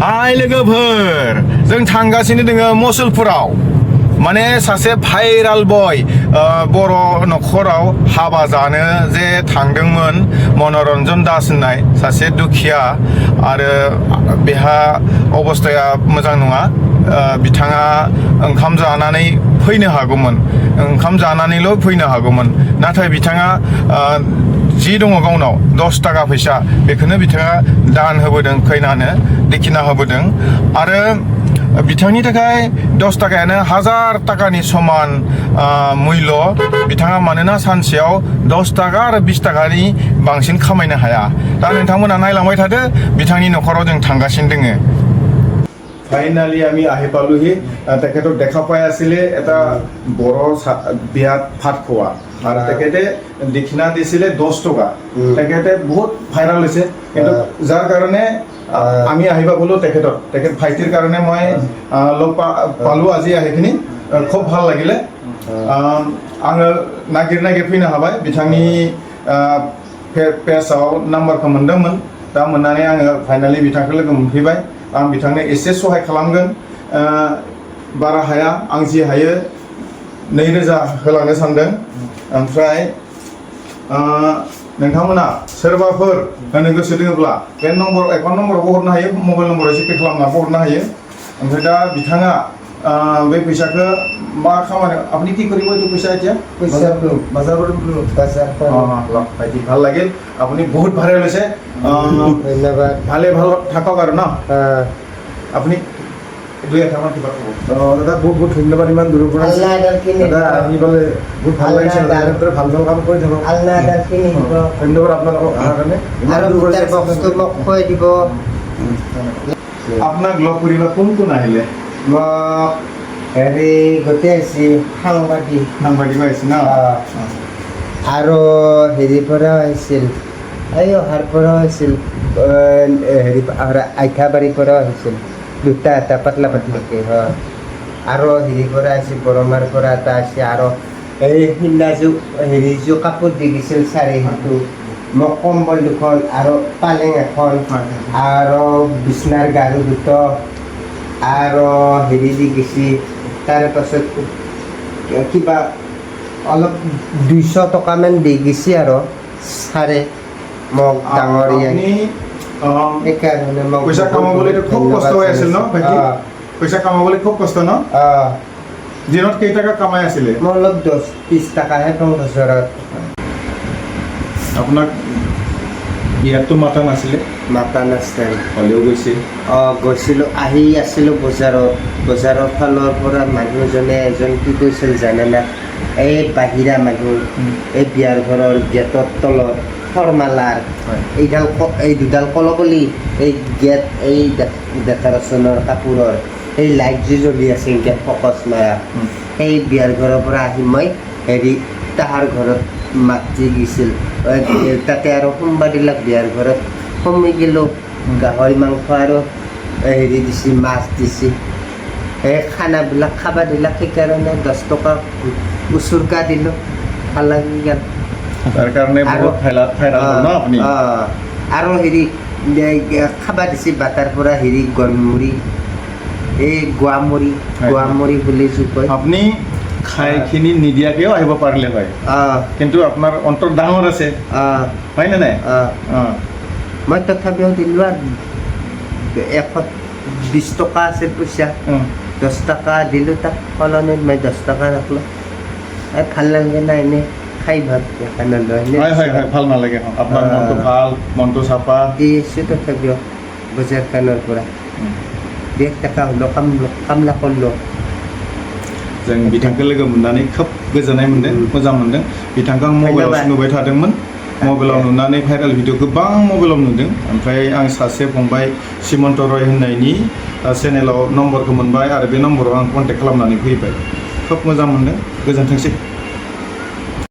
हाय लोगोफोर जों थांगासिनो दोङो मसलपुराव माने सासे भाइराल बय बर' नखराव हाबा जानो जे थांदोंमोन मनरन्जन दास होननाय सासे दुखिया आरो बेहा अबस्थाया मोजां नङा बिथाङा ओंखाम जानानै फैनो हागौमोन ओंखाम जानानैल' फैनो हागौमोन नाथाय बिथाङा जि दङ गावनाव 10 थाखा फैसा बेखौनो बिथाङा दान होबोदों खैनानो देखिना होबोदों आरो बिथांनि थाखाय 10 थाखायानो 1000 थाखानि समान मूल्य बिथाङा मानोना सानसेयाव 10 थाखा आरो 20 थाखानि बांसिन खामायनो हाया दा नोंथांमोना नायलांबाय थादो बिथांनि नखराव जों थांगासिनो दोङो फाइनाली আমি আহি পালোহি তেখেতক দেখা পাই আছিলে এটা বড় বিয়াত ভাত খোৱা আৰু তেখেতে দক্ষিণা দিছিলে 10 টকা তেখেতে বহুত ভাইৰাল হৈছে কিন্তু যাৰ কাৰণে আমি আহিবা বলো তেখেত ভাইটিৰ কাৰণে মই লগ পালো আজি আহিখিনি খুব ভাল লাগিলে आङो नागिर फैनो हाबाय बिथांनि पेजआव नाम्बारखौ मोनदोंमोन दा मोननानै आङो फाइनाली बिथांखौ लोगो मोनफैबाय आं बिथांनो एसे सहाय खालामगोन बारा हाया आं जि हायो 2000 होलांनो सानदों ओमफ्राय नोंथांमोना सोरबाफोर होनो गोसो दङब्ला बे नम्बर एकाउन्ट नम्बरावबो हरनो हायो मबाइल नम्बराव एसे पे खालामनाबो हरनो हायो ओमफ्राय दा बिथाङा बे फैसाखौ मा खामानि আপনি কি কৰিব এই পইচা এতিয়া পইচা বাজাৰৰ ভাইটি ভাল লাগিল আপুনি বহুত ভাইৰাল হৈছে ধন্যবাদ ভালে ভাল থাকক আৰু না আপুনি দুই এটামান কিবা ক'ব দাদা বহুত ধন্যবাদ ইমান দূৰৰ পৰা দাদা আহি পালে বহুত ভাল লাগিছে দাদাৰ ভাল কাম কৰি থাকক আল্লাহ দাকিনি ধন্যবাদ আপোনালোকক অহাৰ কাৰণে আৰু ভিতৰ বস্তু মোক কৈ দিব আপোনাক লগ কৰিবা কোন আহিলে হেৰি গোটেই আহিছে সাংবাদিক আহিছে ন আৰু হেৰিৰ পৰা আহিছিল এই অহাৰ পৰা আহিছিল হেৰি আইঠাবাৰীৰ পৰা আহিছিল দুটা এটা পাতলা পাতলাকৈ হয় আৰু হেৰিৰ পৰা আহিছিল বৰমাৰ পৰা এটা আছে আৰু এই সিদিনাযোৰ হেৰিযোৰ কাপোৰ দি দিছিল চাৰি সেইটো মোক কম্বল দুখন আৰু পালেং এখন আৰু বিচনাৰ গাৰু দুটা আৰু হেৰি দি গেছি তাৰে পাছত কিবা অলপ 200 টকামান দি গেছি আৰু চাৰে মোক ডাঙৰীয়া সেইকাৰণে মোক পইচা কামাবলৈ খুব কষ্ট হৈ আছিল ন ভাইটি পইচা কামাবলৈ খুব কষ্ট ন দিনত কেইটকা কামাই আছিলে মই অলপ 10-20 টকাহে পাওঁ বছৰত আপোনাক ইয়াতো মাতা নাছিলে হ'লেও গৈছিল গৈছিলোঁ আহি আছিলোঁ বজাৰৰ ফালৰ পৰা মানুহজনে এজন কি কৈছিল জানেনে এই বাহিৰা মানুহ এই বিয়াৰ ঘৰৰ গেটৰ তলত ফৰমালাৰ এই দুডাল কলকলি এই গেট এই ডেকৰেশ্যনৰ কাপোৰৰ এই লাইট যি জ্বলি আছে গেট ফকচ মাৰা সেই বিয়াৰ ঘৰৰ পৰা আহি মই হেৰি তাহাৰ ঘৰত মাতি গৈছিল তাতে আৰু সোমবাৰ দিলাক বিয়াৰ ঘৰত সোমাই গ'লোঁ গাহৰি মাংস আৰু হেৰি দিছে মাছ দিছে এই খানাবিলাক খাব দিলাক সেইকাৰণে 10 টকা উচুৰকা দিলোঁ ভাল লাগি গ'ল তাৰ কাৰণে বহুত আৰু হেৰি খাব দিছে বাটাৰ পৰা হেৰি গৰমুড়ি এই গোৱামুড়ি বুলি কয় আপুনি খাইখিনি নিদিয়াকেও আহিব পাৰিলে হয় কিন্তু আপোনাৰ অন্তৰ ডাঙৰ আছে হয় নে নাই মই তথাপিও দিলোঁ আৰু 120 টকা আছিল পইচা 10 টকা দিলোঁ তাক সলনিত মই 10 টকা ৰাখিলোঁ ভাল লাগে না এনেই খাই ভাল ভাল নালাগে আপোনাৰ মনটো ভাল মনটো চাফা দি আছোঁ তথাপিও বজাৰখনৰ পৰা 1 টকা হ'লেও কামলা কৰিলোঁ जों बिथांखौ लोगो मोननानै खोब गोजोननाय मोनदों मोजां मोनदों बिथांखौ आं मबाइलाव नुबाय थादोंमोन मबाइलाव नुनानै भाइराल भिडिअ गोबां मबाइलाव नुदों ओमफ्राय आं सासे फंबाय सिमन्त रय होननायनि चेनेलाव नम्बरखौ मोनबाय आरो बे नम्बराव आं कन्टेक्ट खालामनानै फैबाय खोब मोजां मोनदों गोजोनथोंसै